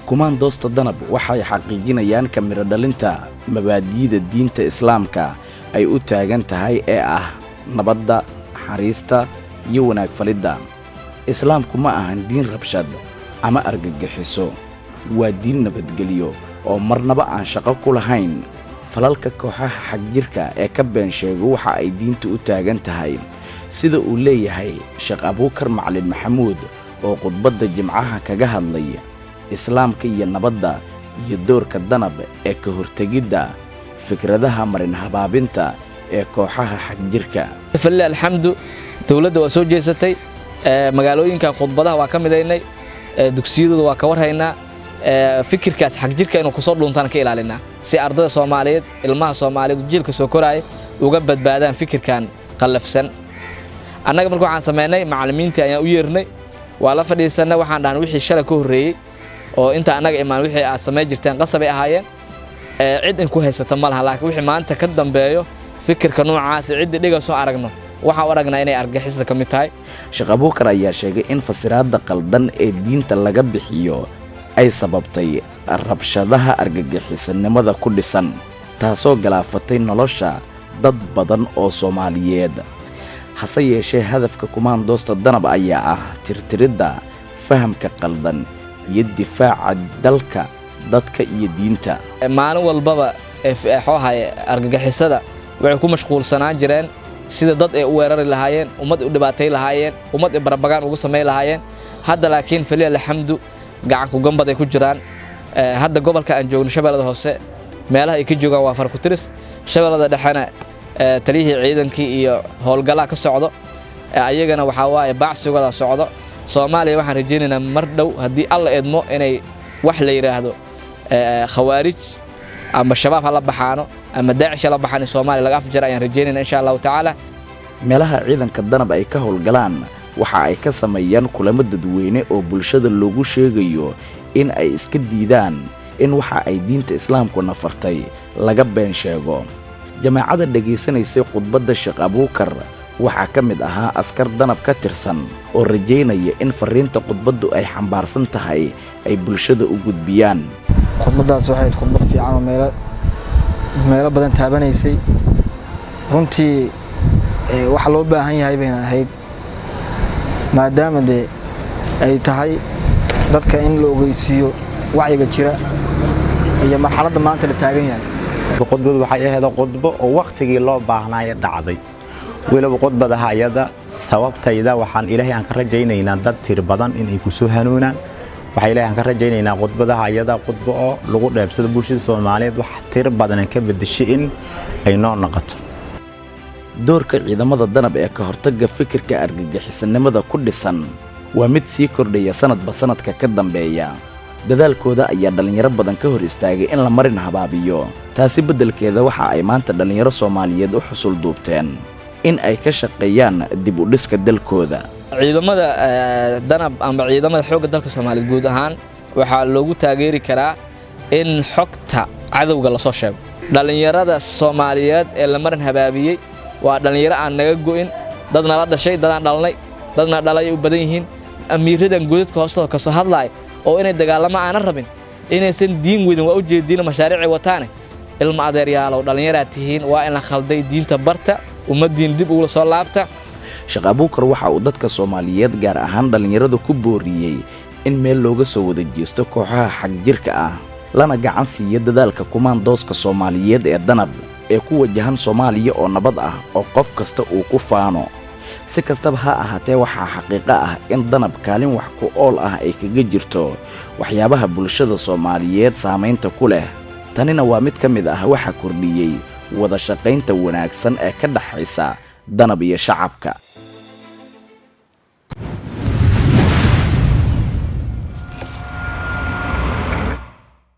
kumaandoosta danab waxay xaqiijinayaan kamiro dhalinta mabaadi'da diinta islaamka ay u taagan tahay ee ah nabadda, naxariista iyo wanaag falidda. islaamku ma ahan diin rabshad ama argagixiso, waa diin nabadgelyo oo marnaba aan shaqo ku lahayn falalka kooxaha xagjirka ee ka been sheego waxa ay diintu u taagan tahay, sida uu leeyahay Sheekh Abuukar Macalin Maxamuud oo khudbadda Jimcaha kaga hadlay islaamka iyo nabadda iyo doorka danab ee ka hortegidda fikradaha marin habaabinta ee kooxaha xagjirka. Falilah alxamdu, dawladda waa soo jeesatay, magaalooyinka khudbadaha waa ka midaynay, dugsiyadooda waa ka warhaynaa, fikirkaas xagjirka inuu ku soo dhuntaan ka ilaalinaa si ardayda Soomaaliyeed, ilmaha Soomaaliyeed jiilka soo koraay uga badbaadaan fikirkan qalafsan. annaga markii waxaan sameynay macallimiintii ayaan u yeernay, waa la fadhiisanay, waxaan dhahnay wixii shalay ka horeeyay oo inta annaga imaan wixii aad sameey jirteen qasab ay ahaayeen, cid in ku haysata ma laha, laakiin wixii maanta ka dambeeyo fikirka noocaas cid dhiga soo aragno waxaan u aragnaa inay argagixisada ka mid tahay. Sheekh Abuukar ayaa sheegay in fasiraadda qaldan ee diinta laga bixiyo ay sababtay rabshadaha argagixisanimada ku dhisan, taasoo galaafatay nolosha dad badan oo Soomaaliyeed. hase yeeshee hadafka kumaandoosta danab ayaa ah tirtiridda fahamka qaldan iyo difaaca dalka, dadka iyo diinta. maalin walbaba argagixisada waxay ku mashquulsanaan jireen sida dad ay u weerari lahaayeen, ummad u dhibaatay lahaayeen, ummad ay barabagaan ugu sameey lahaayeen. hadda laakiin falilah alxamdu gacan ku gambad ay ku jiraan. hadda gobolka aan joogno Shabeellada Hoose meelaha ay ka joogaan waa far ku tiris, Shabeellada Dhexena taliyihii ciidankii iyo howlgalaha ka socdo, ayagana waxaa waaye baacsigooda socdo. Soomaaliya waxaan rajaynaynaa mar dhow haddii alla eedmo inay wax la yiraahdo khawaarij ama shabaab ha la baxaano ama daacish la baxaan Soomaaliya laga afjar ayaan rajaynaynaa insha Allah taala. meelaha ciidanka danab ay ka howlgalaan waxa ay ka sameeyaan kulamo dadweyne oo bulshada loogu sheegayo in ay iska diidaan in waxa ay diinta islaamku nafartay laga been sheego. jamaacada dhageysanaysay khudbadda Sheekh Abuukar waxaa ka mid ahaa askar danab ka tirsan oo rajaynaya in fariinta khudbaddu ay xambaarsan tahay ay bulshada u gudbiyaan. khudbaddaas waxay khudbad fiican oo meelo badan taabanaysay, runtii waxa loo baahan yahay bayna ahayd, maadaama ay tahay dadka in la ogeysiiyo wacyiga jira iyo marxaladda maanta la taagan yahay. khudbadu waxay ahayd khudbo oo waqtigii loo baahnaa dhacday, weliba khudbadaha ayada sababtayda waxaan Ilaahay aan ka rajaynaynaa dad tir badan inay ku soo hanuunaan. waxay Ilaahay aan ka rajaynaynaa khudbadaha ayada khudbo oo lagu dheefsado bulshada Soomaaliyeed wax tir badan ka bedeshay in ay noo noqoto. doorka ciidamada danab ee ka hortagga fikirka argagixisanimada ku dhisan waa mid sii kordhaya sanadba sanadka ka dambeeya. dadaalkooda ayaa dhalinyaro badan ka hor istaagay in la marin habaabiyo, taasi beddelkeeda waxa ay maanta dhalinyaro Soomaaliyeed u xusul duubteen in ay ka shaqeeyaan dib u dhiska dalkooda. ciidamada danab ama ciidamada xoogga dalka Soomaaliyeed guud ahaan waxaa loogu taageeri karaa in xogta cadawga la soo sheego. dhalinyarada Soomaaliyeed ee la marin habaabiyay waa dhalinyaro aan naga go'in, dadna la dhashay, dadaan dhalnay, dadna dhalay u badan yihiin, amiiradan guudadka hoostooda ka soo hadlay oo inay dagaalama aan rabin, inaysan diin weydin waa u jeedin mashaariic wataane. ilma adeeryaalow dhalinyaraad tihiin, waa in la khalday diinta barta, ummaddiin dib ugu soo laabta. Sheekh Abuukar waxa uu dadka Soomaaliyeed gaar ahaan dhalinyarada ku booriyay in meel looga soo wada jeesto kooxaha xagjirka ah, lana gacan siiyo dadaalka kumaandooska Soomaaliyeed ee danab ee ku wajahan Soomaaliya oo nabad ah oo qof kasta uu ku faano. si kastaba ha ahaatee waxaa xaqiiqo ah in danab kaalin wax ku ool ah ay kaga jirto waxyaabaha bulshada Soomaaliyeed saameynta ku leh. tanina waa mid ka mid ah waxa kordhiyay wada shaqaynta wanaagsan ee ka dhaxaysa danab iyo shacabka.